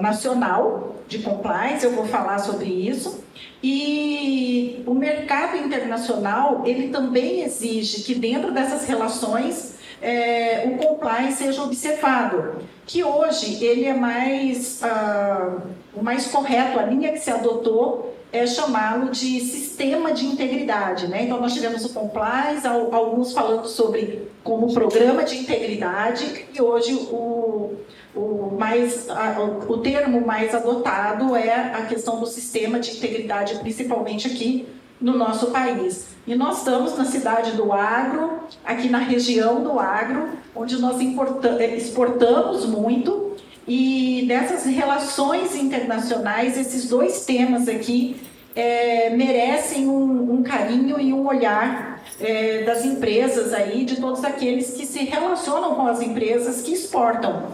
nacional de compliance, eu vou falar sobre isso, e o mercado internacional, ele também exige que dentro dessas relações o compliance seja observado, que hoje ele é o mais correto, a linha que se adotou é chamá-lo de sistema de integridade, né? Então nós tivemos o compliance, alguns falando sobre como programa de integridade, e hoje o termo mais adotado é a questão do sistema de integridade, principalmente aqui no nosso país. E nós estamos na cidade do agro, aqui na região do agro, onde nós exportamos muito, e dessas relações internacionais, esses dois temas aqui merecem um carinho e um olhar das empresas aí, de todos aqueles que se relacionam com as empresas que exportam.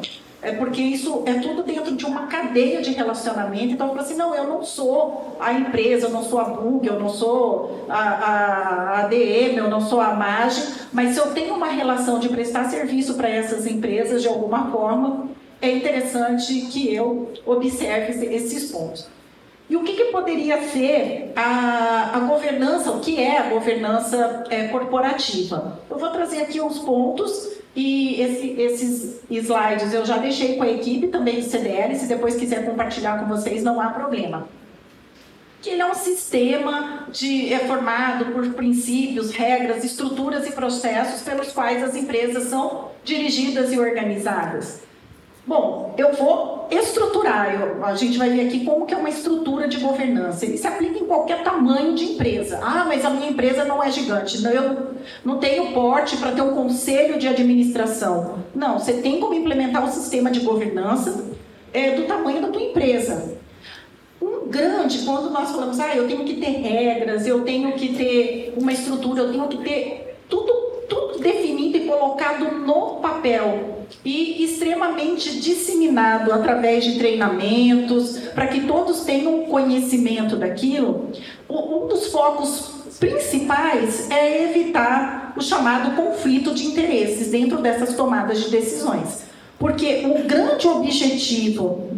Porque isso é tudo dentro de uma cadeia de relacionamento. Então, eu falo assim, não, eu não sou a empresa, eu não sou a Bug, eu não sou a ADM, eu não sou a MAGE, mas se eu tenho uma relação de prestar serviço para essas empresas de alguma forma, é interessante que eu observe esses pontos. E o que poderia ser a governança, o que é a governança corporativa? Eu vou trazer aqui uns pontos, e esses slides eu já deixei com a equipe também do CDL, se depois quiser compartilhar com vocês, não há problema. Que ele é um sistema formado por princípios, regras, estruturas e processos pelos quais as empresas são dirigidas e organizadas. Bom, eu vou estruturar, a gente vai ver aqui como que é uma estrutura de governança. Ele se aplica em qualquer tamanho de empresa. Ah, mas a minha empresa não é gigante, eu não tenho porte para ter um conselho de administração. Não, você tem como implementar um sistema de governança do tamanho da tua empresa. Quando nós falamos, eu tenho que ter regras, eu tenho que ter uma estrutura, eu tenho que ter tudo definido e colocado no papel e extremamente disseminado através de treinamentos, para que todos tenham conhecimento daquilo. Um dos focos principais é evitar o chamado conflito de interesses dentro dessas tomadas de decisões. Porque o grande objetivo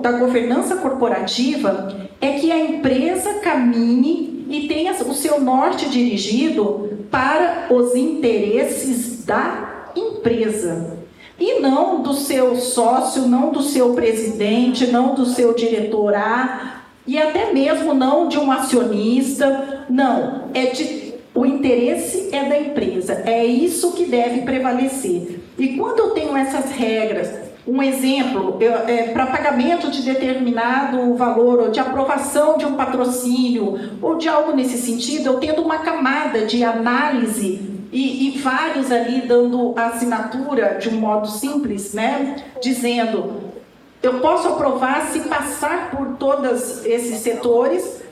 da governança corporativa é que a empresa caminhe e tenha o seu norte dirigido para os interesses da empresa. E não do seu sócio, não do seu presidente, não do seu diretor A, e até mesmo não de um acionista. Não, o interesse é da empresa, é isso que deve prevalecer. E quando eu tenho essas regras, um exemplo, para pagamento de determinado valor, ou de aprovação de um patrocínio, ou de algo nesse sentido, eu tendo uma camada de análise e vários ali dando a assinatura de um modo simples, né, dizendo, eu posso aprovar se passar por todos esses setores,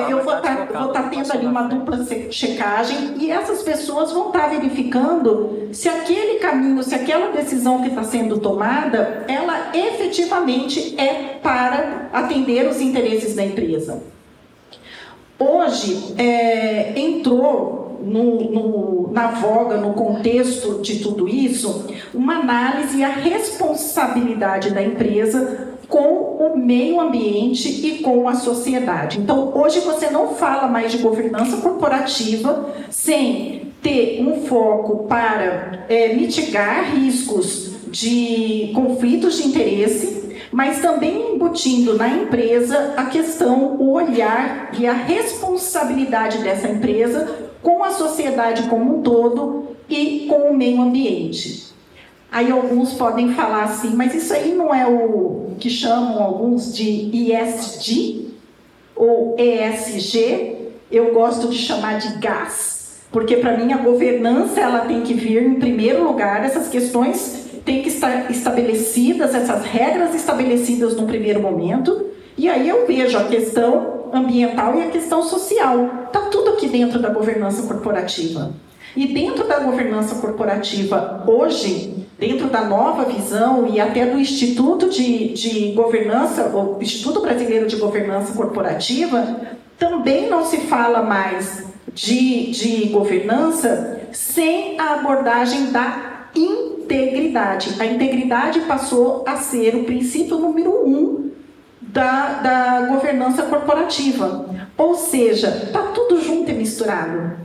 eu vou estar tendo ali uma dupla checagem, e essas pessoas vão estar verificando se aquele caminho, se aquela decisão que está sendo tomada, ela efetivamente é para atender os interesses da empresa. Hoje, entrou na voga, no contexto de tudo isso, uma análise e a responsabilidade da empresa com o meio ambiente e com a sociedade. Então, hoje você não fala mais de governança corporativa sem ter um foco para mitigar riscos de conflitos de interesse, mas também embutindo na empresa a questão, o olhar e a responsabilidade dessa empresa com a sociedade como um todo e com o meio ambiente. Aí alguns podem falar assim, mas isso aí não é o que chamam alguns de ESG ou ESG? Eu gosto de chamar de GAS, porque para mim a governança ela tem que vir em primeiro lugar, essas questões têm que estar estabelecidas, essas regras estabelecidas no primeiro momento, e aí eu vejo a questão ambiental e a questão social. Está tudo aqui dentro da governança corporativa. E dentro da governança corporativa, hoje, dentro da nova visão e até do Instituto de Governança, o Instituto Brasileiro de Governança Corporativa, também não se fala mais de governança sem a abordagem da integridade. A integridade passou a ser o princípio número 1 da governança corporativa. Ou seja, está tudo junto e misturado.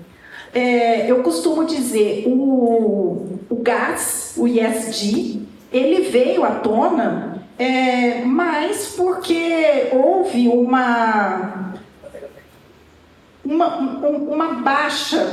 Eu costumo dizer, o GAS, o ESG, ele veio à tona, mas porque houve uma baixa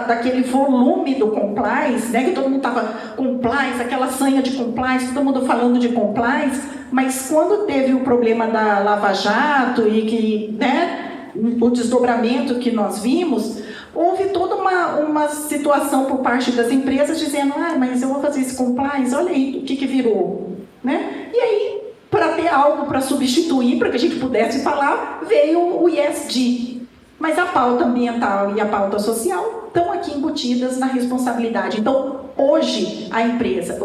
daquele volume do compliance, né, que todo mundo estava compliance, aquela sanha de compliance, todo mundo falando de compliance, mas quando teve o problema da Lava Jato e que, né, o desdobramento que nós vimos, houve toda uma situação por parte das empresas dizendo, mas eu vou fazer esse compliance, olha aí o que virou, né? E aí, para ter algo para substituir, para que a gente pudesse falar, veio o ESG. Mas a pauta ambiental e a pauta social estão aqui embutidas na responsabilidade. Então, hoje, a empresa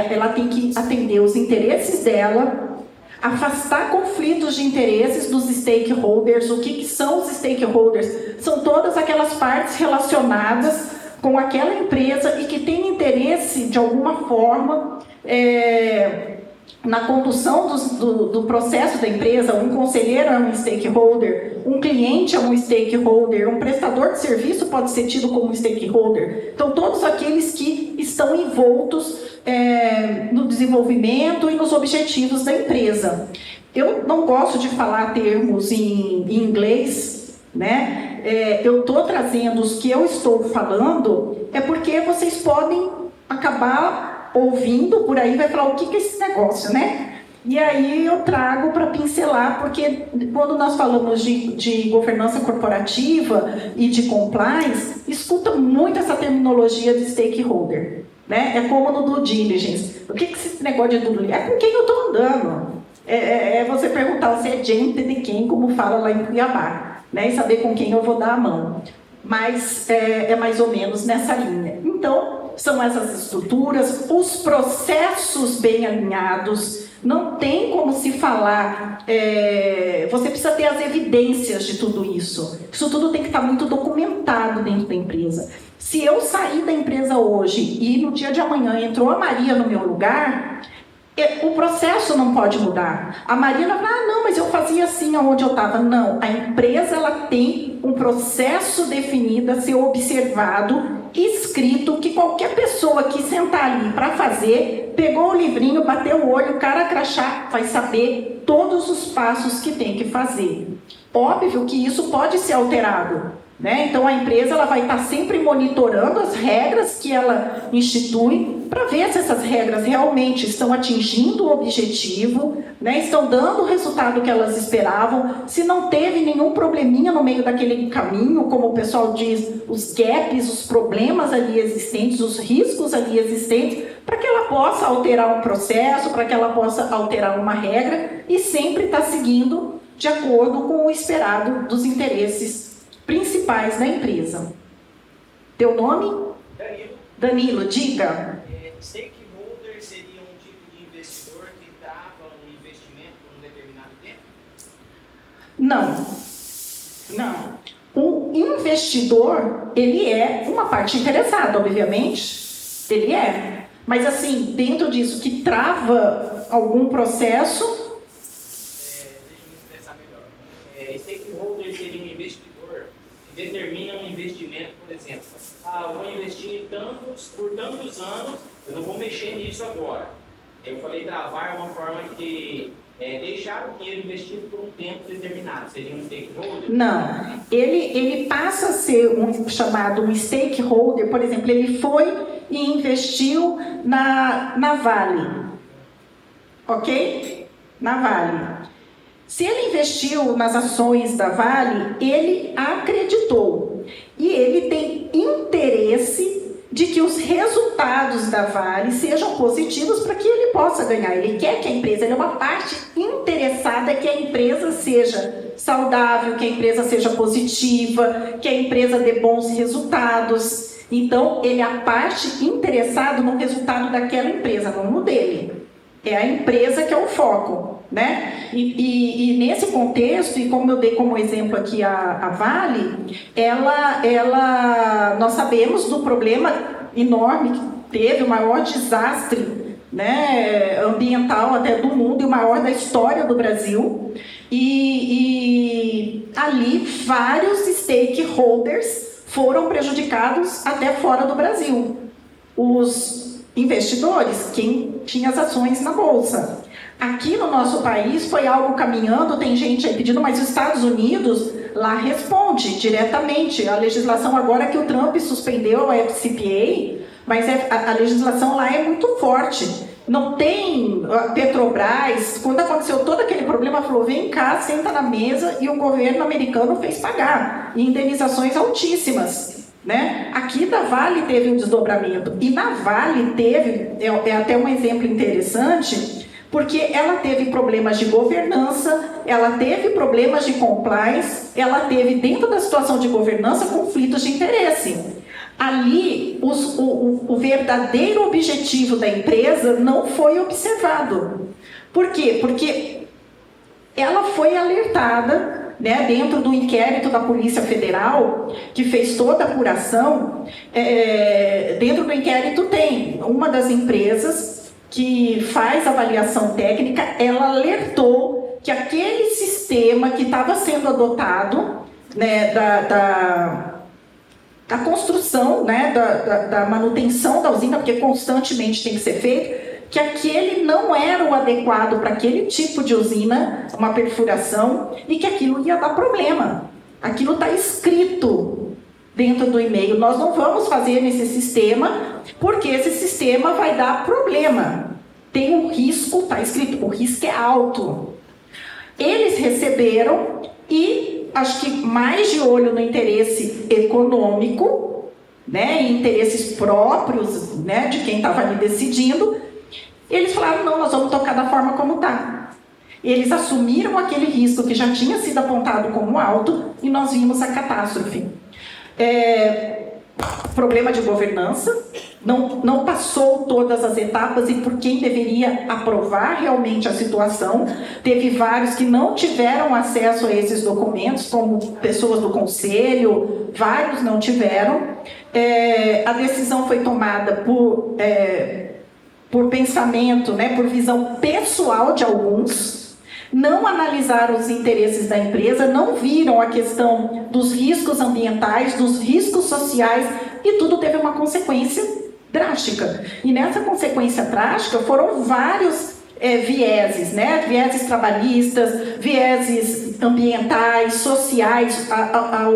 ela tem que atender os interesses dela, afastar conflitos de interesses dos stakeholders. O que são os stakeholders? São todas aquelas partes relacionadas com aquela empresa e que têm interesse, de alguma forma, na condução do processo da empresa. Um conselheiro é um stakeholder, um cliente é um stakeholder, um prestador de serviço pode ser tido como stakeholder. Então, todos aqueles que estão envoltos no desenvolvimento e nos objetivos da empresa. Eu não gosto de falar termos em inglês, né? Eu estou trazendo os que eu estou falando, porque vocês podem acabar ouvindo por aí, vai falar o que é esse negócio, né? E aí eu trago para pincelar, porque quando nós falamos de governança corporativa e de compliance, escuta muito essa terminologia de stakeholder, né? É como no due diligence. O que é esse negócio de due diligence? É com quem eu estou andando. Você perguntar se é gente de quem, como fala lá em Cuiabá, né? E saber com quem eu vou dar a mão. Mas é mais ou menos nessa linha. Então, são essas estruturas, os processos bem alinhados, não tem como se falar, você precisa ter as evidências de tudo isso. Isso tudo tem que estar muito documentado dentro da empresa. Se eu sair da empresa hoje e no dia de amanhã entrou a Maria no meu lugar, o processo não pode mudar. A Maria vai falar, não, mas eu fazia assim onde eu estava. Não, a empresa ela tem um processo definido a ser observado, escrito, que qualquer pessoa que sentar ali para fazer, pegou o livrinho, bateu o olho, cara crachá, vai saber todos os passos que tem que fazer. Óbvio que isso pode ser alterado, né? Então a empresa ela vai estar sempre monitorando as regras que ela institui para ver se essas regras realmente estão atingindo o objetivo, né? Estão dando o resultado que elas esperavam, se não teve nenhum probleminha no meio daquele caminho, como o pessoal diz, os gaps, os problemas ali existentes, os riscos ali existentes, para que ela possa alterar um processo, para que ela possa alterar uma regra e sempre estar seguindo de acordo com o esperado dos interesses principais da empresa. Teu nome? Danilo, diga. Stakeholder seria um tipo de investidor que trava um investimento por um determinado tempo? Não. O investidor, ele é uma parte interessada, obviamente. Ele é. Mas, assim, dentro disso, que trava algum processo... Deixa eu me expressar melhor. Stakeholder seria um investidor que determina um investimento, por exemplo. Eu vou investir por tantos anos, eu não vou mexer nisso agora. Eu falei travar é uma forma de deixar o dinheiro investido por um tempo determinado. Seria um stakeholder? Não. Ele passa a ser chamado um stakeholder. Por exemplo, ele foi e investiu na Vale. Ok? Na Vale. Se ele investiu nas ações da Vale, ele acreditou. E ele tem interesse de que os resultados da Vale sejam positivos para que ele possa ganhar. Ele quer que a empresa, ele é uma parte interessada que a empresa seja saudável, que a empresa seja positiva, que a empresa dê bons resultados. Então, ele é a parte interessada no resultado daquela empresa, não no dele. É a empresa que é o foco, né? E nesse contexto, e como eu dei como exemplo aqui a Vale, nós sabemos do problema enorme teve o maior desastre, né, ambiental até do mundo e o maior da história do Brasil. E ali vários stakeholders foram prejudicados até fora do Brasil. Os investidores, quem tinha as ações na Bolsa. Aqui no nosso país foi algo caminhando, tem gente aí pedindo, mas os Estados Unidos lá responde diretamente. A legislação agora que o Trump suspendeu a FCPA, mas a legislação lá é muito forte. Não tem a Petrobras, quando aconteceu todo aquele problema, falou, vem cá, senta na mesa, e o governo americano fez pagar, e indenizações altíssimas. Né? Aqui da Vale teve um desdobramento, e na Vale teve, é até um exemplo interessante, porque ela teve problemas de governança, ela teve problemas de compliance, ela teve, dentro da situação de governança, conflitos de interesse. Ali, o verdadeiro objetivo da empresa não foi observado. Por quê? Porque ela foi alertada, né, dentro do inquérito da Polícia Federal, que fez toda a apuração. Dentro do inquérito tem uma das empresas que faz avaliação técnica, ela alertou que aquele sistema que estava sendo adotado, né, da construção, né, da manutenção da usina, porque constantemente tem que ser feito, que aquele não era o adequado para aquele tipo de usina, uma perfuração, e que aquilo ia dar problema. Aquilo está escrito dentro do e-mail. Nós não vamos fazer nesse sistema, porque esse sistema vai dar problema. Tem um risco, está escrito, o risco é alto. Eles receberam e, acho que mais de olho no interesse econômico, né, e interesses próprios, né, de quem estava ali decidindo, eles falaram, não, nós vamos tocar da forma como está. Eles assumiram aquele risco que já tinha sido apontado como alto e nós vimos a catástrofe. Problema de governança, não passou todas as etapas e por quem deveria aprovar realmente a situação. Teve vários que não tiveram acesso a esses documentos, como pessoas do conselho, vários não tiveram. A decisão foi tomada por pensamento, né, por visão pessoal de alguns. Não analisaram os interesses da empresa, não viram a questão dos riscos ambientais, dos riscos sociais, e tudo teve uma consequência drástica. E nessa consequência drástica foram vários vieses, né? Vieses trabalhistas, vieses ambientais, sociais.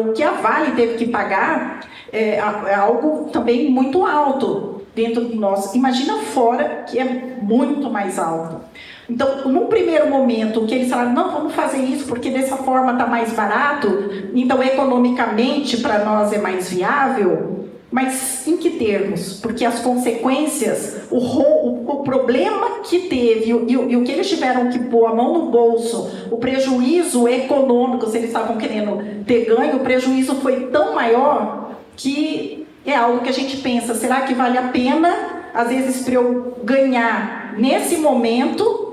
O que a Vale teve que pagar é algo também muito alto dentro do nosso. Imagina fora, que é muito mais alto. Então, num primeiro momento, que eles falaram, não, vamos fazer isso porque dessa forma está mais barato, então economicamente para nós é mais viável, mas em que termos? Porque as consequências, o problema que teve e o que eles tiveram que pôr a mão no bolso, o prejuízo econômico, se eles estavam querendo ter ganho, o prejuízo foi tão maior que é algo que a gente pensa, será que vale a pena, às vezes, para eu ganhar nesse momento,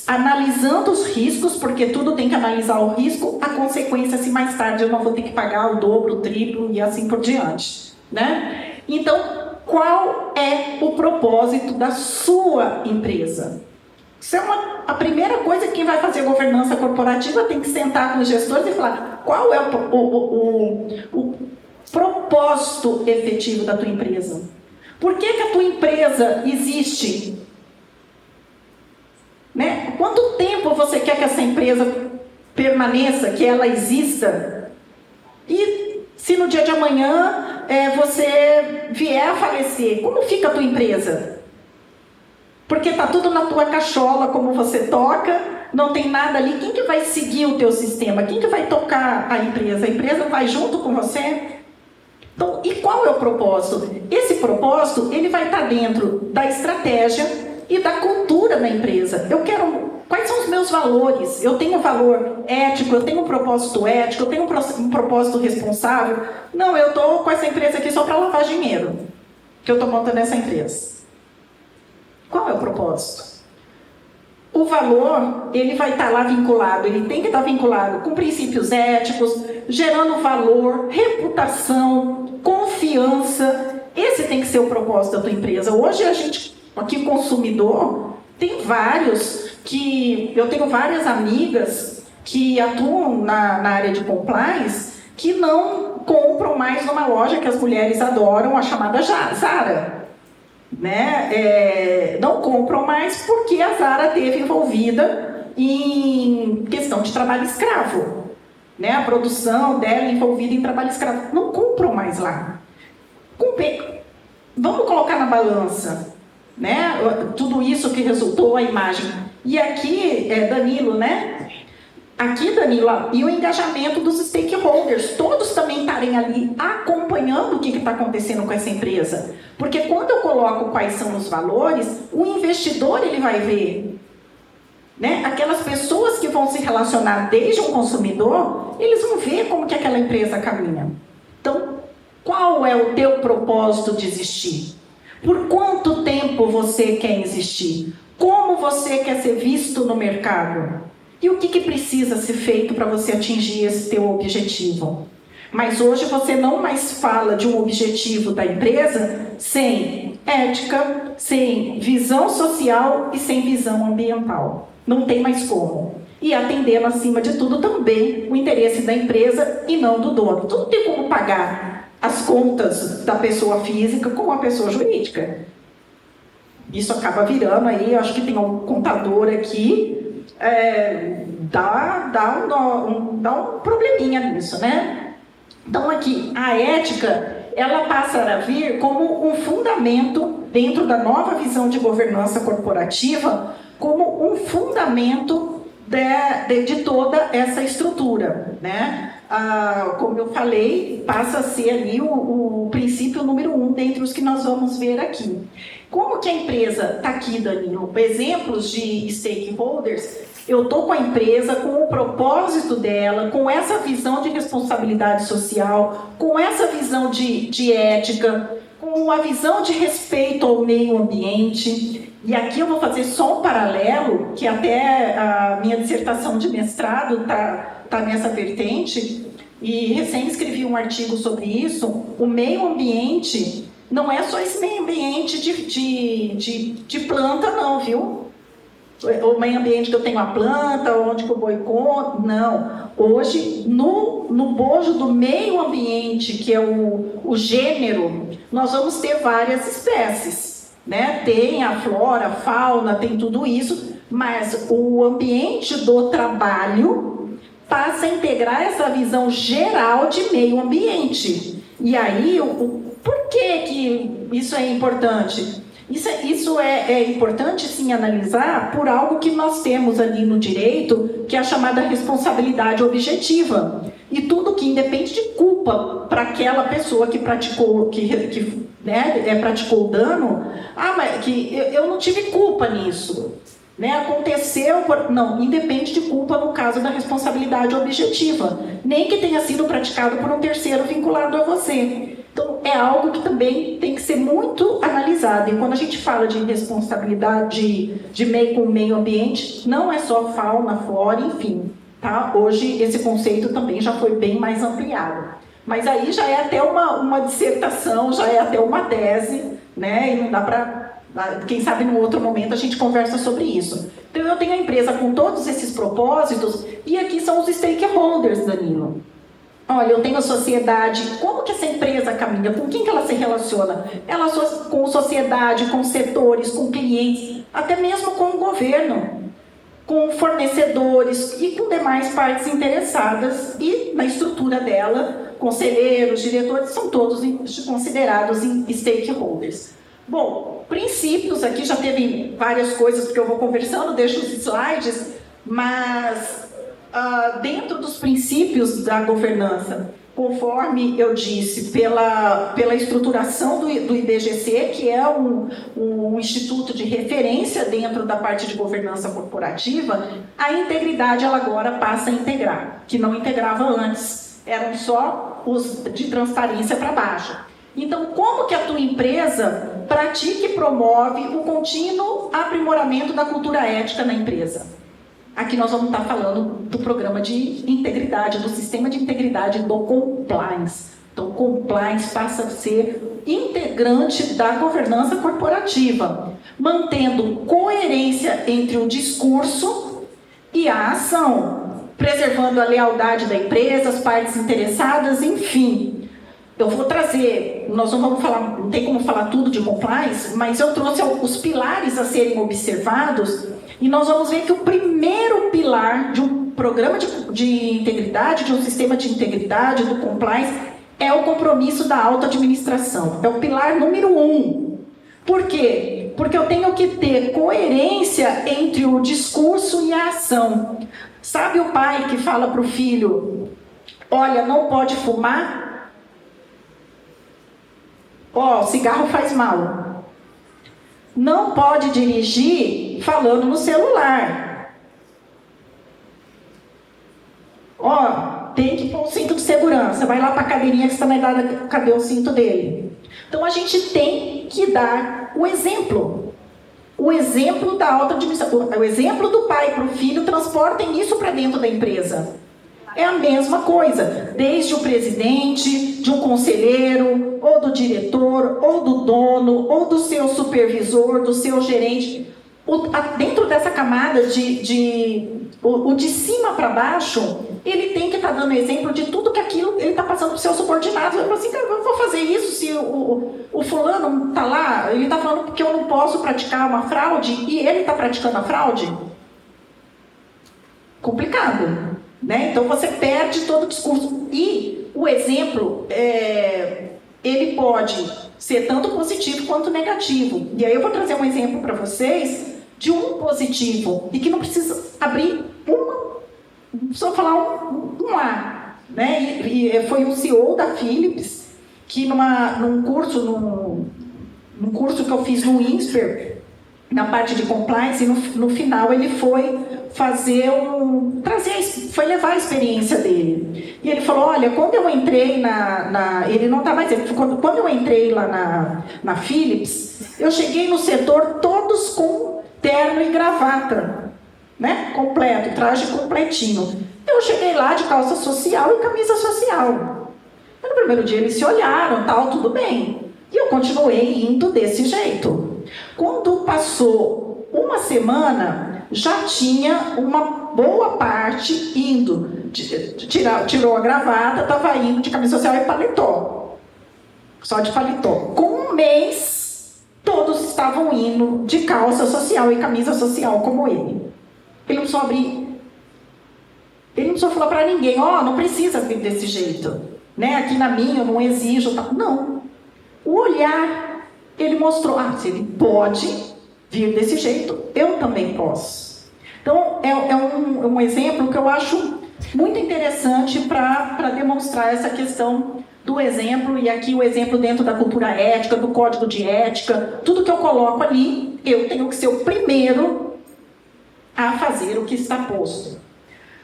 analisando os riscos, porque tudo tem que analisar o risco, a consequência se mais tarde eu não vou ter que pagar o dobro, o triplo e assim por diante, né? Então, qual é o propósito da sua empresa? Isso é a primeira coisa que quem vai fazer governança corporativa tem que sentar com os gestores e falar qual é o propósito efetivo da tua empresa. Por que a tua empresa existe? Né? Quanto tempo você quer que essa empresa permaneça, que ela exista? E se no dia de amanhã você vier a falecer, como fica a tua empresa? Porque está tudo na tua cachola, como você toca, não tem nada ali. Quem que vai seguir o teu sistema? Quem que vai tocar a empresa? A empresa vai junto com você? Então, e qual é o propósito? Esse propósito, ele vai estar dentro da estratégia e da cultura da empresa. Quais são os meus valores? Eu tenho valor ético, eu tenho um propósito ético, eu tenho um propósito responsável. Não, eu estou com essa empresa aqui só para lavar dinheiro, que eu estou montando essa empresa. Qual é o propósito? O valor, ele vai estar lá vinculado, ele tem que estar vinculado com princípios éticos, gerando valor, reputação, confiança, Esse tem que ser o propósito da tua empresa. Hoje a gente, aqui consumidor, tem vários que... Eu tenho várias amigas que atuam na área de compliance que não compram mais numa loja que as mulheres adoram, a chamada Zara. Né? Não compram mais porque a Zara esteve envolvida em questão de trabalho escravo. Né? A produção dela envolvida em trabalho escravo. Não compram mais lá. Vamos colocar na balança, né? Tudo isso que resultou a imagem. E aqui, Danilo, né? Aqui, Danilo, e o engajamento dos stakeholders, todos também estarem ali acompanhando o que está acontecendo com essa empresa. Porque quando eu coloco quais são os valores, o investidor ele vai ver. Né? Aquelas pessoas que vão se relacionar desde um consumidor, eles vão ver como que aquela empresa caminha. Então, qual é o teu propósito de existir? Por quanto tempo você quer existir? Como você quer ser visto no mercado? E o que precisa ser feito para você atingir esse teu objetivo? Mas hoje você não mais fala de um objetivo da empresa sem ética, sem visão social e sem visão ambiental. Não tem mais como. E atendendo, acima de tudo, também o interesse da empresa e não do dono. Tu não tem como pagar as contas da pessoa física com a pessoa jurídica. Isso acaba virando aí, eu acho que tem um contador aqui, dá um probleminha nisso, né? Então aqui, a ética, ela passa a vir como um fundamento dentro da nova visão de governança corporativa, como um fundamento de toda essa estrutura, né? Como eu falei, passa a ser ali o princípio número 1 dentre os que nós vamos ver aqui. Como que a empresa está aqui, Danilo? Exemplos de stakeholders. Eu estou com a empresa, com o propósito dela, com essa visão de responsabilidade social, com essa visão de ética, com a visão de respeito ao meio ambiente. E aqui eu vou fazer só um paralelo, que até a minha dissertação de mestrado está nessa vertente, e recém escrevi um artigo sobre isso. O meio ambiente não é só esse meio ambiente de planta, não, viu? O meio ambiente que eu tenho a planta, onde que eu boicoto, não. Hoje, no bojo do meio ambiente, que é o gênero, nós vamos ter várias espécies, né? Tem a flora, a fauna, tem tudo isso, mas o ambiente do trabalho passa a integrar essa visão geral de meio ambiente. E aí, por que isso é importante? Isso é importante, sim, analisar por algo que nós temos ali no direito, que é a chamada responsabilidade objetiva. E tudo que independe de culpa para aquela pessoa que praticou, praticou o dano, mas que eu não tive culpa nisso. Né? Aconteceu, não, independe de culpa no caso da responsabilidade objetiva, nem que tenha sido praticado por um terceiro vinculado a você. Então, é algo que também tem que ser muito analisado. E quando a gente fala de responsabilidade de meio com o meio ambiente, não é só fauna, flora, enfim. Tá? Hoje, esse conceito também já foi bem mais ampliado. Mas aí já é até uma dissertação, já é até uma tese, né? E não dá para... Quem sabe, num outro momento, a gente conversa sobre isso. Então, eu tenho a empresa com todos esses propósitos, e aqui são os stakeholders, Danilo. Olha, eu tenho a sociedade, como que essa empresa caminha? Com quem que ela se relaciona? Ela com sociedade, com setores, com clientes, até mesmo com o governo, com fornecedores e com demais partes interessadas. E na estrutura dela, conselheiros, diretores, são todos considerados stakeholders. Bom, princípios, aqui já teve várias coisas, porque eu vou conversando, deixo os slides, mas dentro dos princípios da governança, conforme eu disse, pela estruturação do IBGC, que é um instituto de referência dentro da parte de governança corporativa, a integridade ela agora passa a integrar, que não integrava antes, eram só os de transparência para baixo. Então, como que a tua empresa pratica e promove o contínuo aprimoramento da cultura ética na empresa? Aqui nós vamos estar falando do programa de integridade, do sistema de integridade do compliance. Então, compliance passa a ser integrante da governança corporativa, mantendo coerência entre o discurso e a ação, preservando a lealdade da empresa, as partes interessadas, enfim. Eu vou trazer, nós não vamos falar, não tem como falar tudo de compliance, mas eu trouxe os pilares a serem observados, e nós vamos ver que o primeiro pilar de um programa de integridade, de um sistema de integridade, do compliance, é o compromisso da autoadministração. É o pilar número 1. Por quê? Porque eu tenho que ter coerência entre o discurso e a ação. Sabe o pai que fala para o filho, olha, não pode fumar? Ó, cigarro faz mal. Não pode dirigir falando no celular. Ó, tem que pôr um cinto de segurança. Vai lá para a cadeirinha que está na idade, cadê o cinto dele? Então a gente tem que dar o exemplo. O exemplo da autoadministração, o exemplo do pai para o filho, transportem isso para dentro da empresa. É a mesma coisa, desde o presidente, de um conselheiro, ou do diretor, ou do dono, ou do seu supervisor, do seu gerente. Dentro dessa camada o de cima para baixo, ele tem que estar dando exemplo de tudo que aquilo ele está passando para os seus subordinados. Eu falo assim, eu vou fazer isso se o fulano está lá, ele está falando que eu não posso praticar uma fraude e ele está praticando a fraude? Complicado. Né? Então você perde todo o discurso. E o exemplo, ele pode ser tanto positivo quanto negativo. E aí eu vou trazer um exemplo para vocês de um positivo, e que não precisa abrir só falar um A. Né? E foi um CEO da Philips, que num curso que eu fiz no INSPER, na parte de compliance, e no final ele foi foi levar a experiência dele. E ele falou, olha, quando eu entrei ele não está mais, quando eu entrei lá na Philips, eu cheguei no setor todos com terno e gravata, né? Completo, traje completinho. Eu cheguei lá de calça social e camisa social. No primeiro dia eles se olharam, tal, tudo bem. E eu continuei indo desse jeito. Quando passou uma semana, já tinha uma boa parte indo. Tirou a gravata, estava indo de camisa social e paletó. Só de paletó. Com um mês, todos estavam indo de calça social e camisa social como ele. Ele não precisou abrir. Ele não precisou falar para ninguém, não precisa vir desse jeito. Né? Aqui na minha eu não exijo. Não. O olhar, ele mostrou, se ele pode vir desse jeito, eu também posso. Então, é um exemplo que eu acho muito interessante para demonstrar essa questão do exemplo, e aqui o exemplo dentro da cultura ética, do código de ética, tudo que eu coloco ali, eu tenho que ser o primeiro a fazer o que está posto.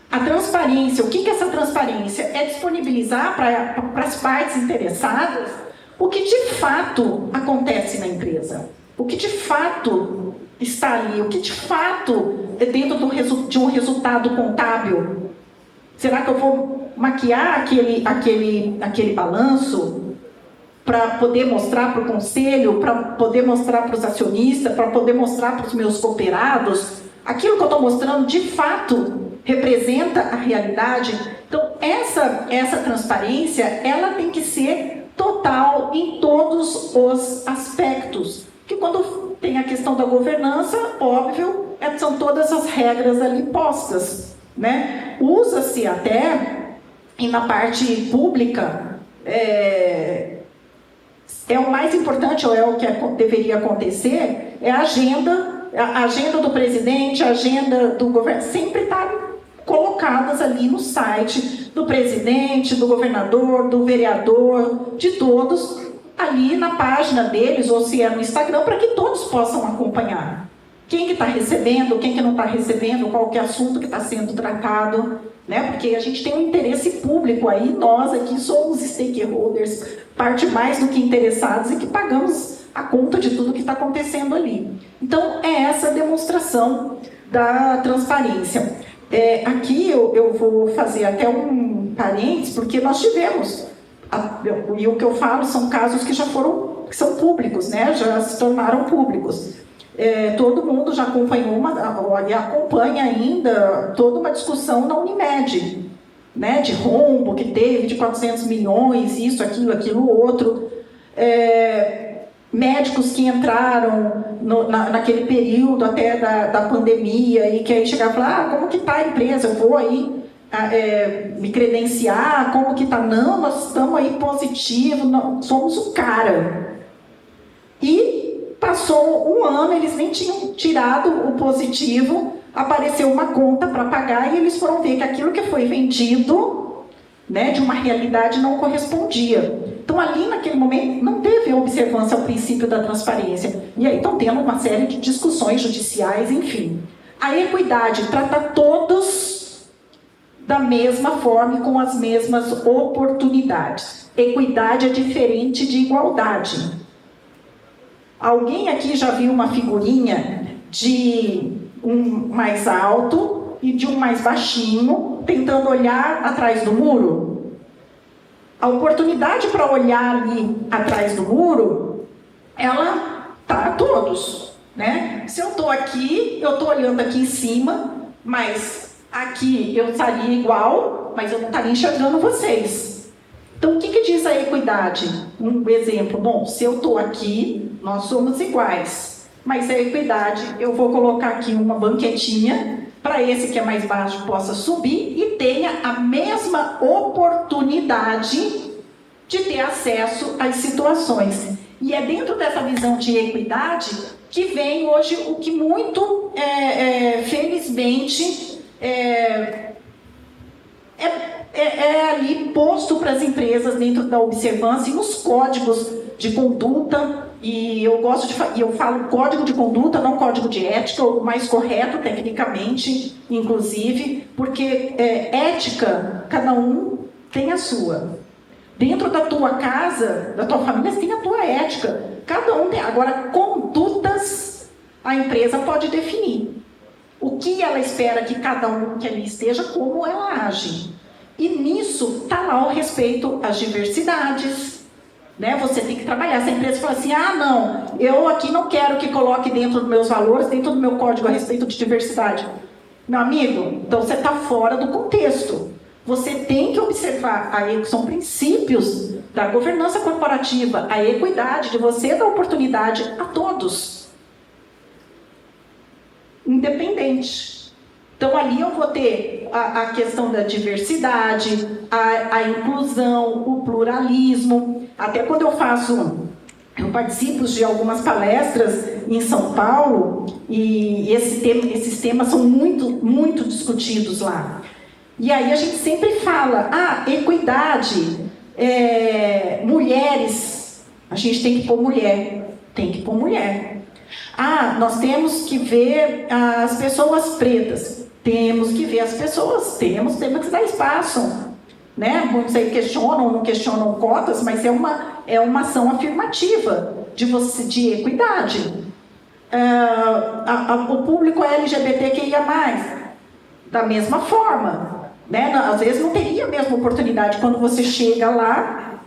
A transparência, o que é essa transparência? É disponibilizar para as partes interessadas o que de fato acontece na empresa, o que de fato está ali, o que de fato é dentro de um resultado contábil. Será que eu vou maquiar aquele balanço para poder mostrar para o conselho, para poder mostrar para os acionistas, para poder mostrar para os meus cooperados? Aquilo que eu estou mostrando de fato representa a realidade? Então, essa transparência, ela tem que ser total em todos os aspectos. Que quando tem a questão da governança, óbvio, são todas as regras ali postas. Né? Usa-se até, e na parte pública, é o mais importante, ou é o que deveria acontecer, é a agenda do presidente, a agenda do governo, sempre está colocadas ali no site do presidente, do governador, do vereador, de todos, ali na página deles, ou se é no Instagram, para que todos possam acompanhar. Quem que está recebendo, quem que não está recebendo, qual que é o assunto que está sendo tratado, né? Porque a gente tem um interesse público aí, nós aqui somos stakeholders, parte mais do que interessados e que pagamos a conta de tudo que está acontecendo ali. Então, é essa demonstração da transparência. Aqui eu vou fazer até um parênteses, porque nós tivemos, e o que eu falo são casos que já foram que são públicos, né? Já se tornaram públicos. Todo mundo já acompanhou e acompanha ainda toda uma discussão na Unimed, né? De rombo que teve, de 400 milhões, isso, aquilo, outro. Médicos que entraram naquele período até da pandemia e que aí chegavam e falavam, como que está a empresa? Eu vou aí me credenciar, como que está? Não, nós estamos aí positivos, somos o cara. E passou um ano, eles nem tinham tirado o positivo, apareceu uma conta para pagar e eles foram ver que aquilo que foi vendido, né, de uma realidade não correspondia. Então, ali naquele momento, não teve observância ao princípio da transparência. E aí estão tendo uma série de discussões judiciais, enfim. A equidade trata todos da mesma forma e com as mesmas oportunidades. Equidade é diferente de igualdade. Alguém aqui já viu uma figurinha de um mais alto e de um mais baixinho, tentando olhar atrás do muro? A oportunidade para olhar ali atrás do muro, ela está a todos, né? Se eu estou aqui, eu estou olhando aqui em cima, mas aqui eu estaria igual, mas eu não estaria enxergando vocês. Então, o que diz a equidade? Um exemplo, bom, se eu estou aqui, nós somos iguais, mas a equidade, eu vou colocar aqui uma banquetinha, para esse que é mais baixo possa subir e tenha a mesma oportunidade de ter acesso às situações. E é dentro dessa visão de equidade que vem hoje o que muito, felizmente, é ali posto para as empresas dentro da observância e nos códigos de conduta. E eu falo código de conduta, não código de ética, o mais correto tecnicamente, inclusive, porque ética, cada um tem a sua. Dentro da tua casa, da tua família, você tem a tua ética. Cada um tem. Agora, condutas, a empresa pode definir. O que ela espera que cada um que ali esteja, como ela age. E nisso está lá o respeito às diversidades. Né? Você tem que trabalhar. Se a empresa fala assim, não, eu aqui não quero que coloque dentro dos meus valores, dentro do meu código a respeito de diversidade. Meu amigo, então você está fora do contexto. Você tem que observar, são princípios da governança corporativa, a equidade, de você dar oportunidade a todos. Independente. Então, ali eu vou ter a questão da diversidade, a inclusão, o pluralismo. Até quando eu participo de algumas palestras em São Paulo, e esses temas são muito, muito discutidos lá. E aí a gente sempre fala, equidade, mulheres, a gente tem que pôr mulher, nós temos que ver as pessoas pretas, temos que ver as pessoas, temos que dar espaço. Né? Muitos aí questionam, não questionam cotas, mas é uma ação afirmativa de equidade. O público LGBTQIA+, da mesma forma. Né? Às vezes não teria a mesma oportunidade quando você chega lá.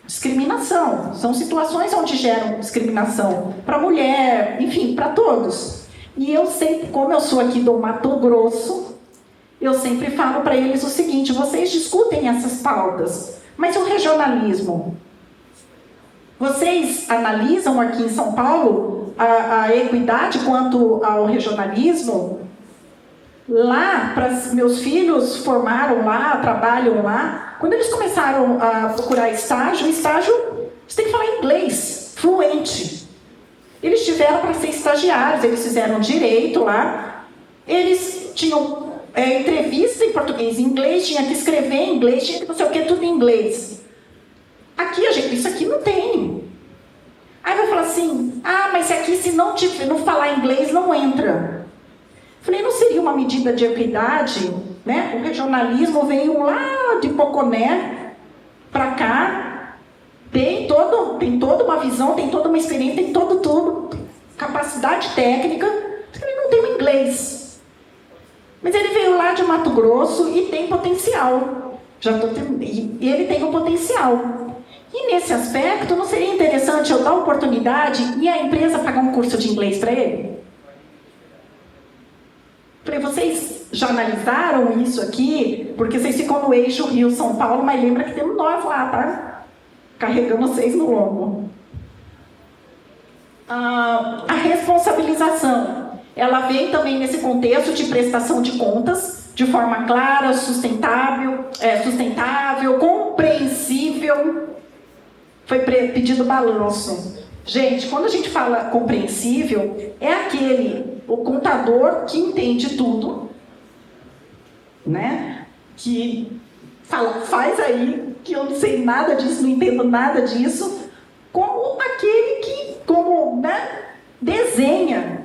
Discriminação. São situações onde geram discriminação para mulher, enfim, para todos. E eu sempre, como eu sou aqui do Mato Grosso, eu sempre falo para eles o seguinte, vocês discutem essas pautas, mas o regionalismo? Vocês analisam aqui em São Paulo a equidade quanto ao regionalismo? Lá, meus filhos formaram lá, trabalham lá. Quando eles começaram a procurar estágio, você tem que falar inglês, fluente. Eles tiveram para ser estagiários, eles fizeram direito lá. Eles tinham entrevista em português e inglês, tinha que escrever em inglês, tinha que não sei o que, tudo em inglês. Aqui, isso aqui não tem. Aí vai falar assim, mas aqui se não falar inglês, não entra. Falei, não seria uma medida de equidade? Né? O regionalismo veio lá de Poconé para cá, tem toda uma visão, tem toda uma experiência, tem tudo, capacidade técnica, mas ele não tem o inglês. Mas ele veio lá de Mato Grosso e tem potencial. E ele tem o potencial. E nesse aspecto, não seria interessante eu dar oportunidade e a empresa pagar um curso de inglês para ele? Falei, vocês já analisaram isso aqui? Porque vocês ficam no eixo Rio-São Paulo, mas lembra que temos nós lá, tá? Carregando vocês no ombro. A responsabilização, ela vem também nesse contexto de prestação de contas, de forma clara, sustentável, compreensível. Foi pedido balanço. Gente, quando a gente fala compreensível, é o contador que entende tudo, né? Que fala, faz aí, que eu não sei nada disso, não entendo nada disso, como aquele que, desenha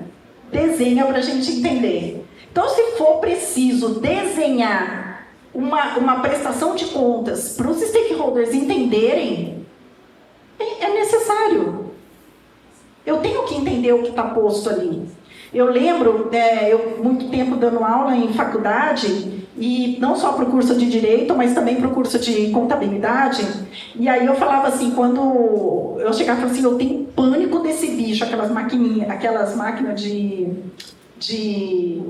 para a gente entender. Então, se for preciso desenhar uma prestação de contas para os stakeholders entenderem, é necessário. Eu tenho que entender o que está posto ali. Eu lembro, eu muito tempo dando aula em faculdade, e não só para o curso de Direito, mas também para o curso de Contabilidade. E aí eu falava assim, quando eu chegava e falava assim, eu tenho pânico desse bicho, aquelas máquinas de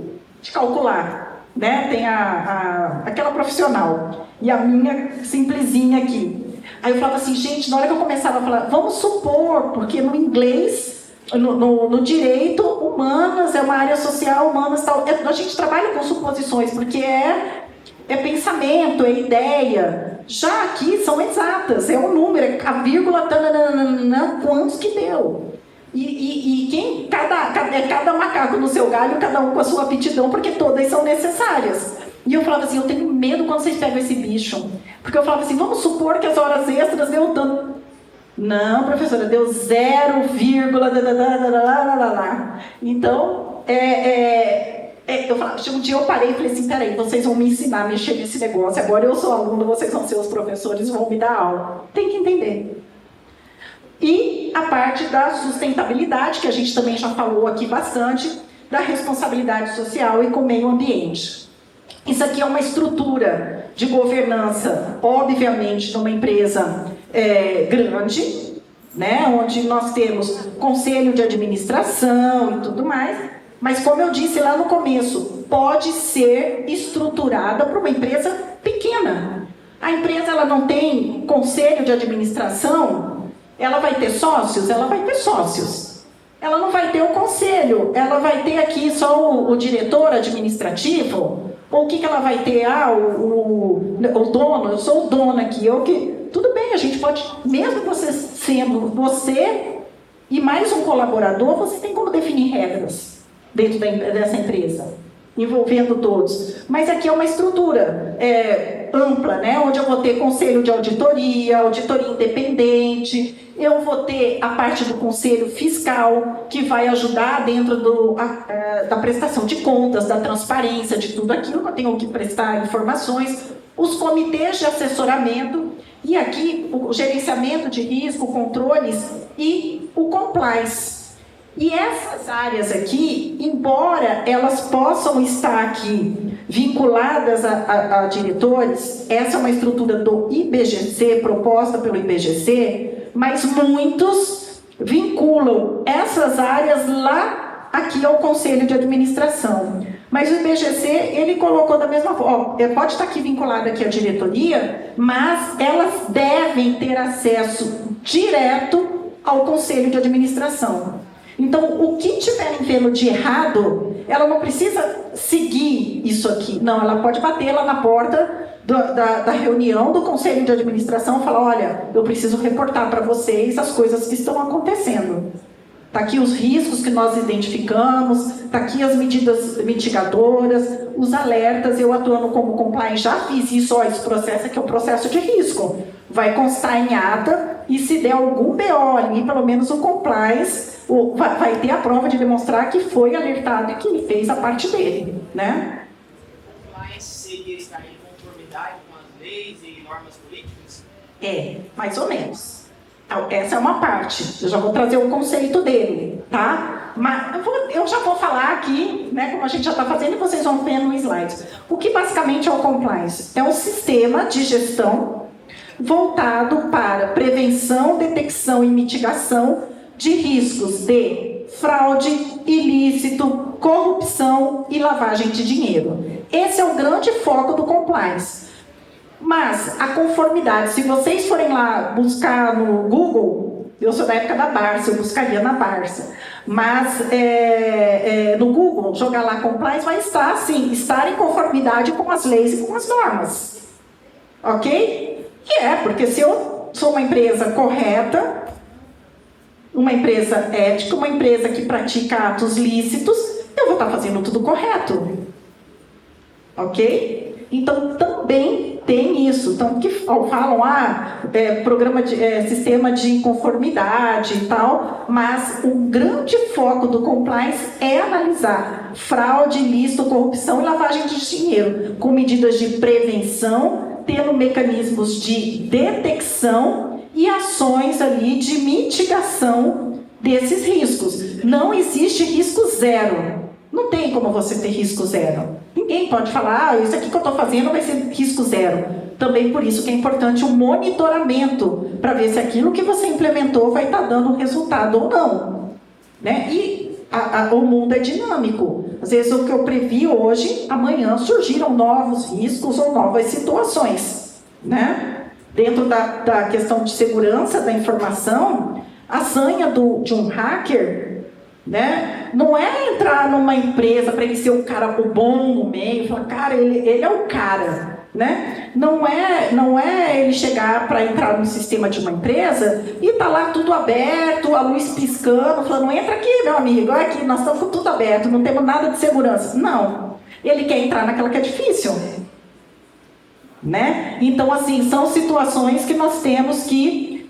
calcular, né? Tem aquela profissional, e a minha simplesinha aqui. Aí eu falava assim, gente, na hora que eu começava a falar, vamos supor, porque no inglês, no direito, humanas, é uma área social, humanas, tal, a gente trabalha com suposições, porque é pensamento, é ideia. Já aqui são exatas, é um número, a vírgula, quantos que deu. E cada macaco no seu galho, cada um com a sua aptidão, porque todas são necessárias. E eu falava assim, eu tenho medo quando vocês pegam esse bicho. Porque eu falava assim, vamos supor que as horas extras deu tanto. Não, professora, deu 0, Então, um dia eu parei e falei assim, peraí, vocês vão me ensinar a mexer nesse negócio. Agora eu sou aluno, vocês vão ser os professores, vão me dar aula. Tem que entender. E a parte da sustentabilidade, que a gente também já falou aqui bastante, da responsabilidade social e com o meio ambiente. Isso aqui é uma estrutura de governança, obviamente, numa empresa grande, né, onde nós temos conselho de administração e tudo mais, mas como eu disse lá no começo, pode ser estruturada para uma empresa pequena. A empresa ela não tem conselho de administração, ela vai ter sócios? Ela vai ter sócios. Ela não vai ter o conselho, ela vai ter aqui só o diretor administrativo. Ou o que ela vai ter? O dono, eu sou o dono aqui. Tudo bem, a gente pode, mesmo você sendo você e mais um colaborador, você tem como definir regras dentro dessa empresa, envolvendo todos. Mas aqui é uma estrutura ampla, né? Onde eu vou ter conselho de auditoria independente, eu vou ter a parte do conselho fiscal, que vai ajudar dentro da prestação de contas, da transparência, de tudo aquilo que eu tenho que prestar informações, os comitês de assessoramento, e aqui o gerenciamento de risco, controles e o compliance. E essas áreas aqui, embora elas possam estar aqui vinculadas a diretores, essa é uma estrutura do IBGC, proposta pelo IBGC, mas muitos vinculam essas áreas lá aqui ao Conselho de Administração. Mas o IBGC, ele colocou da mesma forma, pode estar aqui vinculado aqui à diretoria, mas elas devem ter acesso direto ao Conselho de Administração. Então, o que estiverem vendo de errado, ela não precisa seguir isso aqui. Não, ela pode bater lá na porta da reunião do Conselho de Administração e falar, olha, eu preciso reportar para vocês as coisas que estão acontecendo. Está aqui os riscos que nós identificamos, está aqui as medidas mitigadoras, os alertas, eu atuando como compliance, já fiz isso, esse processo aqui é um processo de risco. Vai constar em ata e se der algum BO ali, pelo menos o compliance vai ter a prova de demonstrar que foi alertado e que ele fez a parte dele, né? O compliance seria estar em conformidade com as leis e normas políticas? Mais ou menos. Então, essa é uma parte. Eu já vou trazer o conceito dele, tá? Mas eu já vou falar aqui, né, como a gente já está fazendo, e vocês vão ver no slide. O que basicamente é o compliance? É um sistema de gestão voltado para prevenção, detecção e mitigação de riscos de fraude, ilícito, corrupção e lavagem de dinheiro. Esse é o grande foco do compliance. Mas a conformidade, se vocês forem lá buscar no Google, eu sou da época da Barça, eu buscaria na Barça, mas no Google, jogar lá compliance, vai estar assim, estar em conformidade com as leis e com as normas. Ok? Porque se eu sou uma empresa correta, uma empresa ética, uma empresa que pratica atos lícitos, eu vou estar fazendo tudo correto. Ok? Então, também tem isso. Então, que falam, programa de sistema de conformidade e tal, mas o grande foco do compliance é analisar fraude, ilícito, corrupção e lavagem de dinheiro, com medidas de prevenção, tendo mecanismos de detecção e ações ali de mitigação desses riscos. Não existe risco zero. Não tem como você ter risco zero. Ninguém pode falar, isso aqui que eu estou fazendo vai ser risco zero. Também por isso que é importante o monitoramento, para ver se aquilo que você implementou vai estar dando resultado ou não. Né? E o mundo é dinâmico. Às vezes o que eu previ hoje, amanhã surgiram novos riscos ou novas situações. Né? Dentro da questão de segurança da informação, a sanha de um hacker, né, não é entrar numa empresa para ele ser o cara bom no meio, falar, cara, ele é o cara. Né? Não é ele chegar para entrar no sistema de uma empresa e tá lá tudo aberto, a luz piscando, falando, entra aqui, meu amigo, olha aqui, nós estamos com tudo aberto, não temos nada de segurança. Não, ele quer entrar naquela que é difícil. Né? Então, assim, são situações que nós temos que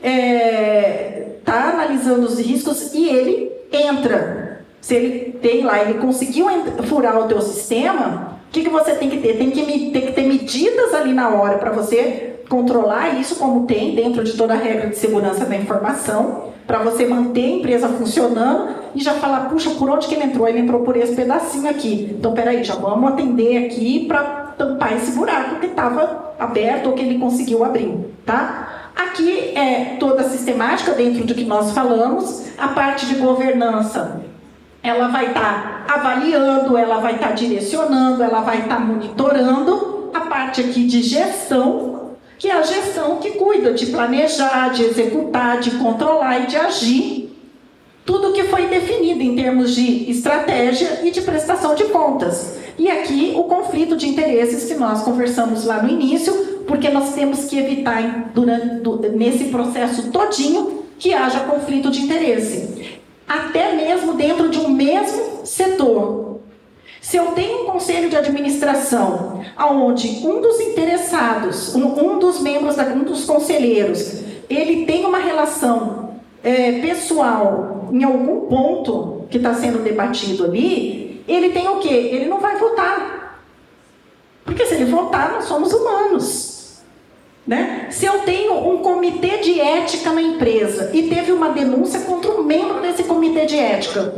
tá analisando os riscos e ele entra. Se ele tem lá, ele conseguiu furar o teu sistema, o que você tem que ter? Tem que ter medidas ali na hora para você controlar isso, como tem dentro de toda a regra de segurança da informação, para você manter a empresa funcionando e já falar, puxa, por onde que ele entrou? Ele entrou por esse pedacinho aqui. Então, peraí, já vamos atender aqui para tampar esse buraco que estava aberto ou que ele conseguiu abrir, tá? Aqui é toda a sistemática dentro do que nós falamos, a parte de governança. Ela vai estar avaliando, ela vai estar direcionando, ela vai estar monitorando. A parte aqui de gestão, que é a gestão que cuida de planejar, de executar, de controlar e de agir. Tudo que foi definido em termos de estratégia e de prestação de contas. E aqui o conflito de interesses que nós conversamos lá no início, porque nós temos que evitar, nesse processo todinho, que haja conflito de interesse. Até mesmo dentro de um mesmo setor. Se eu tenho um conselho de administração, onde um dos interessados, um dos membros, um dos conselheiros, ele tem uma relação pessoal em algum ponto que está sendo debatido ali, ele tem o quê? Ele não vai votar. Porque se ele votar, nós somos humanos. Né? Se eu tenho um comitê de ética na empresa e teve uma denúncia contra um membro desse comitê de ética,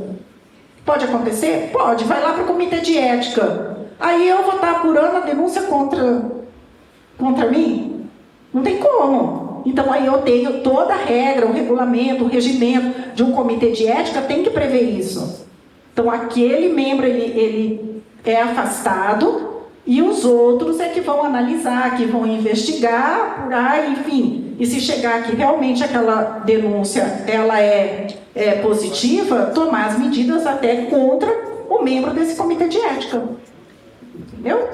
pode acontecer? Pode, vai lá para o comitê de ética. Aí eu vou estar apurando a denúncia contra mim? Não tem como. Então aí eu tenho toda a regra, o regulamento, o regimento de um comitê de ética tem que prever isso. Então aquele membro ele é afastado. E os outros é que vão analisar, que vão investigar, apurar, enfim. E se chegar que realmente aquela denúncia ela é positiva, tomar as medidas até contra o membro desse comitê de ética. Entendeu?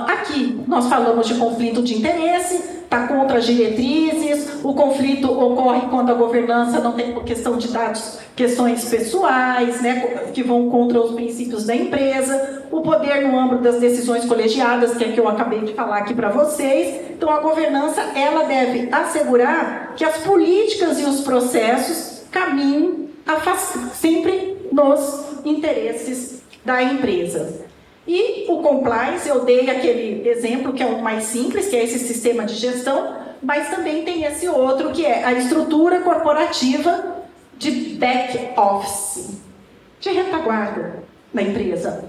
Aqui nós falamos de conflito de interesse, está contra as diretrizes, o conflito ocorre quando a governança não tem questão de dados, questões pessoais, né, que vão contra os princípios da empresa, o poder no âmbito das decisões colegiadas, que é que eu acabei de falar aqui para vocês. Então a governança ela deve assegurar que as políticas e os processos caminhem sempre nos interesses da empresa. E o compliance, eu dei aquele exemplo que é o mais simples, que é esse sistema de gestão, mas também tem esse outro que é a estrutura corporativa de back office, de retaguarda da empresa.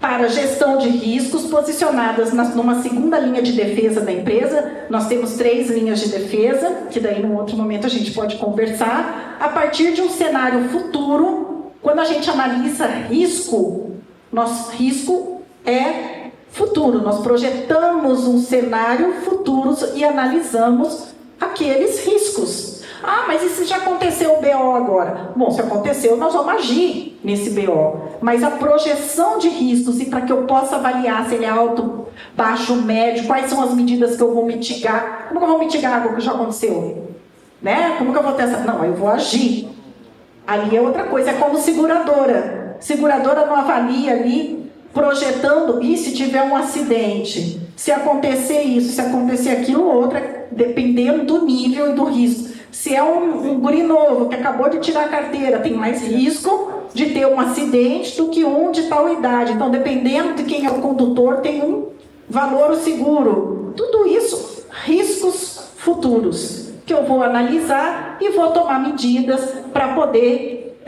para gestão de riscos posicionadas numa segunda linha de defesa da empresa. Nós temos 3 linhas de defesa, que daí num outro momento a gente pode conversar, a partir de um cenário futuro. Quando a gente analisa risco, nosso risco é futuro, nós projetamos um cenário futuro e analisamos aqueles riscos. Ah, mas e se já aconteceu o BO agora? Bom, se aconteceu, nós vamos agir nesse BO. Mas a projeção de riscos, e para que eu possa avaliar se ele é alto, baixo, médio, quais são as medidas que eu vou mitigar. Como que eu vou mitigar algo que já aconteceu? Né? Como que eu vou ter essa... Não, eu vou agir. Ali é outra coisa, é como seguradora. Seguradora não avalia ali, projetando, e se tiver um acidente? Se acontecer isso, se acontecer aquilo, outra, dependendo do nível e do risco. Se é um guri novo que acabou de tirar a carteira, tem mais risco de ter um acidente do que um de tal idade. Então, dependendo de quem é o condutor, tem um valor seguro. Tudo isso, riscos futuros, que eu vou analisar e vou tomar medidas para poder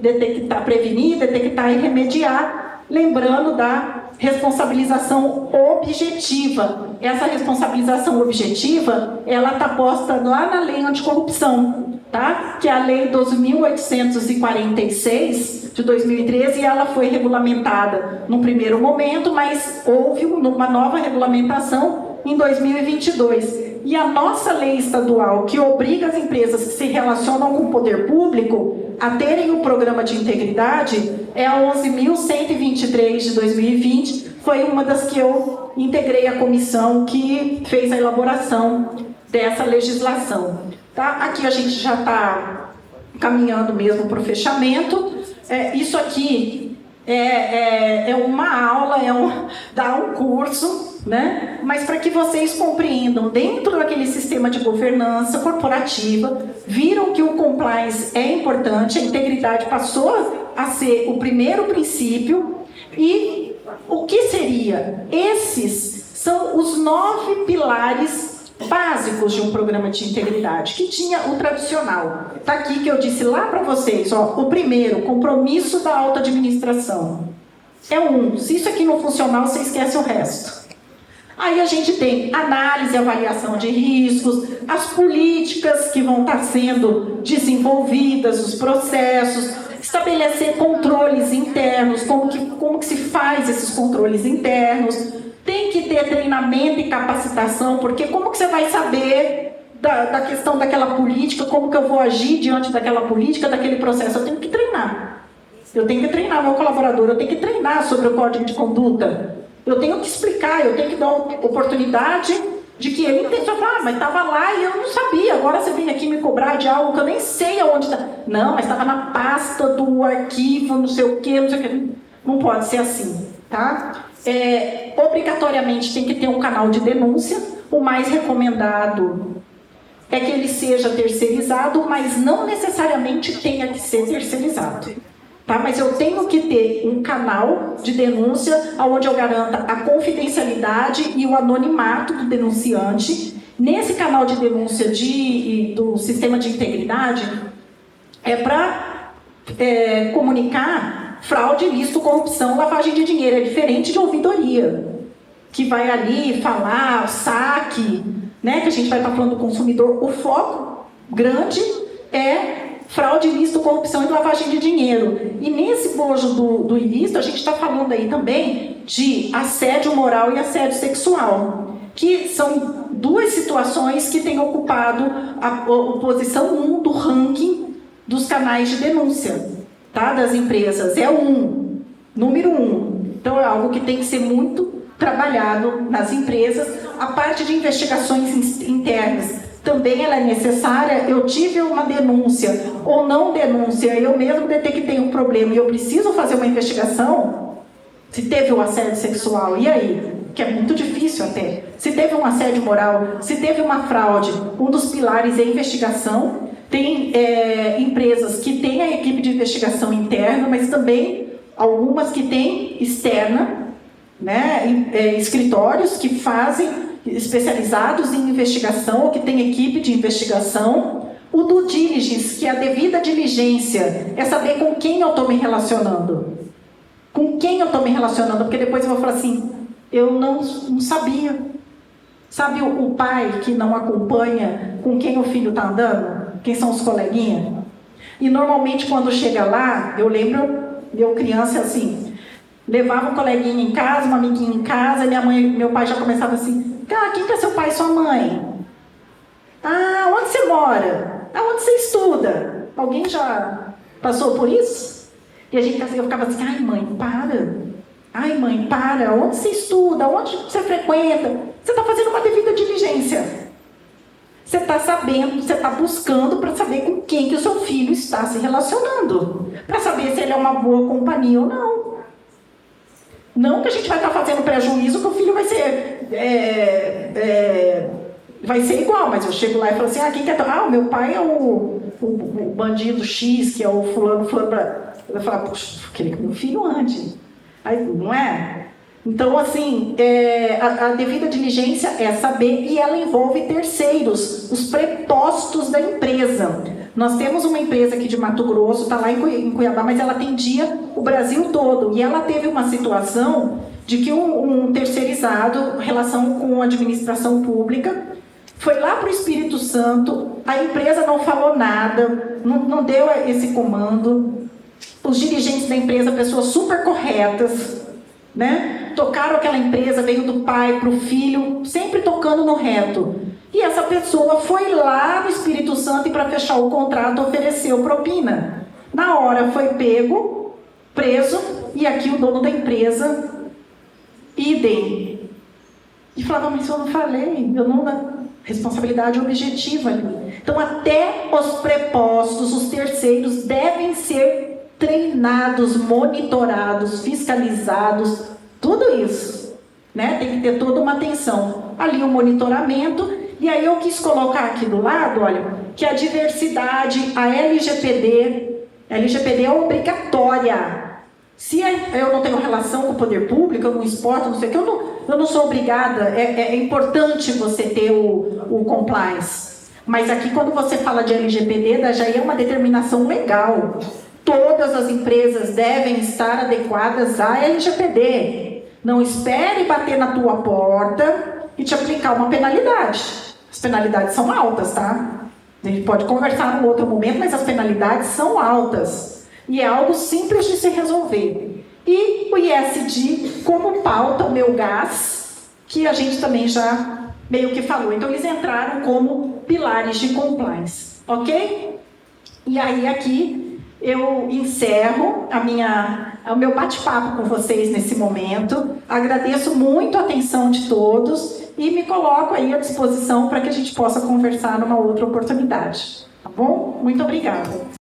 detectar, prevenir, detectar e remediar, lembrando da responsabilização objetiva. Essa responsabilização objetiva, ela está posta lá na lei anticorrupção, tá? Que é a lei 12.846 de 2013, e ela foi regulamentada num primeiro momento, mas houve uma nova regulamentação em 2022. E a nossa lei estadual, que obriga as empresas que se relacionam com o poder público a terem um programa de integridade, é a 11.123 de 2020, foi uma das que eu integrei a comissão que fez a elaboração dessa legislação. Tá? Aqui a gente já está caminhando mesmo para o fechamento. Isso aqui é uma aula, dá um curso, né? Mas para que vocês compreendam, dentro daquele sistema de governança corporativa, viram que o compliance é importante, a integridade passou a ser o primeiro princípio. E o que seria? Esses são os 9 pilares básicos de um programa de integridade, que tinha o tradicional. Está aqui que eu disse lá para vocês, ó, o primeiro, compromisso da alta administração. É um. Se isso aqui não funcionar, você esquece o resto. Aí a gente tem análise e avaliação de riscos, as políticas que vão estar sendo desenvolvidas, os processos, estabelecer controles internos, como que se faz esses controles internos. Tem que ter treinamento e capacitação, porque como que você vai saber da questão daquela política, como que eu vou agir diante daquela política, daquele processo? Eu tenho que treinar. Eu tenho que treinar meu colaborador, eu tenho que treinar sobre o código de conduta. Eu tenho que explicar, eu tenho que dar oportunidade de que ele entenda. Mas estava lá e eu não sabia, agora você vem aqui me cobrar de algo que eu nem sei aonde está. Não, mas estava na pasta do arquivo, não sei o quê, não sei o quê. Não pode ser assim, tá? Obrigatoriamente tem que ter um canal de denúncia. O mais recomendado é que ele seja terceirizado, mas não necessariamente tenha que ser terceirizado. Tá? Mas eu tenho que ter um canal de denúncia onde eu garanta a confidencialidade e o anonimato do denunciante. Nesse canal de denúncia do sistema de integridade, é para comunicar fraude, ilícito, corrupção, lavagem de dinheiro. É diferente de ouvidoria, que vai ali falar, saque, né, que a gente vai estar falando do consumidor. O foco grande é fraude, ilícito, corrupção e lavagem de dinheiro. E nesse bojo do ilícito, a gente está falando aí também de assédio moral e assédio sexual, que são 2 situações que têm ocupado a posição 1 do ranking dos canais de denúncia, tá, das empresas. É número 1. Então é algo que tem que ser muito trabalhado nas empresas. A parte de investigações internas também ela é necessária. Eu tive uma denúncia ou não denúncia, eu mesmo detectei um problema e eu preciso fazer uma investigação. Se teve um assédio sexual, e aí? Que é muito difícil até. Se teve um assédio moral, se teve uma fraude, um dos pilares é a investigação. Tem empresas que têm a equipe de investigação interna, mas também algumas que têm externa, né? Escritórios que fazem especializados em investigação ou que têm equipe de investigação. O due diligence, que é a devida diligência, é saber com quem eu estou me relacionando. Com quem eu estou me relacionando? Porque depois eu vou falar assim, eu não sabia. Sabe o pai que não acompanha com quem o filho está andando? Quem são os coleguinhas? E normalmente quando chega lá, eu lembro, eu criança assim, levava um coleguinha em casa, uma amiguinha em casa, e meu pai já começava assim, cara, quem que é seu pai e sua mãe? Ah, onde você mora? Ah, onde você estuda? Alguém já passou por isso? E eu ficava assim, ai mãe, para. Ai mãe, para. Onde você estuda? Onde você frequenta? Você está fazendo uma devida diligência. Você está sabendo, você está buscando para saber com quem que o seu filho está se relacionando. Para saber se ele é uma boa companhia ou não. Não que a gente vai estar fazendo prejuízo que o filho vai ser... vai ser igual, mas eu chego lá e falo assim, quem que é? O meu pai é o bandido X, que é o fulano. Eu vou falar, puxa, eu queria que meu filho ande. Aí, não é? Então, assim, a devida diligência é saber, e ela envolve terceiros, os prepostos da empresa. Nós temos uma empresa aqui de Mato Grosso, está lá em Cuiabá, mas ela atendia o Brasil todo. E ela teve uma situação de que um terceirizado, em relação com a administração pública, foi lá para o Espírito Santo, a empresa não falou nada, não deu esse comando. Os dirigentes da empresa, pessoas super corretas, né? Tocaram aquela empresa, veio do pai para o filho, sempre tocando no reto. E essa pessoa foi lá no Espírito Santo e para fechar o contrato ofereceu propina. Na hora foi pego, preso, e aqui o dono da empresa, idem. E falava, mas eu não falei, eu não... Responsabilidade objetiva ali. Então, até os prepostos, os terceiros, devem ser treinados, monitorados, fiscalizados, tudo isso, né? Tem que ter toda uma atenção. Ali o monitoramento, e aí eu quis colocar aqui do lado, olha, que a diversidade, a LGPD é obrigatória. Se eu não tenho relação com o poder público, eu não exporto, não sei o que, eu não sou obrigada, é importante você ter o compliance. Mas aqui, quando você fala de LGPD, já é uma determinação legal. Todas as empresas devem estar adequadas à LGPD. Não espere bater na tua porta e te aplicar uma penalidade. As penalidades são altas, tá? A gente pode conversar num outro momento, mas as penalidades são altas. E é algo simples de se resolver. E o ISD, como pauta, o meu gás, que a gente também já meio que falou. Então, eles entraram como pilares de compliance. Ok? E aí, aqui, eu encerro o meu bate-papo com vocês nesse momento. Agradeço muito a atenção de todos e me coloco aí à disposição para que a gente possa conversar numa outra oportunidade. Tá bom? Muito obrigada.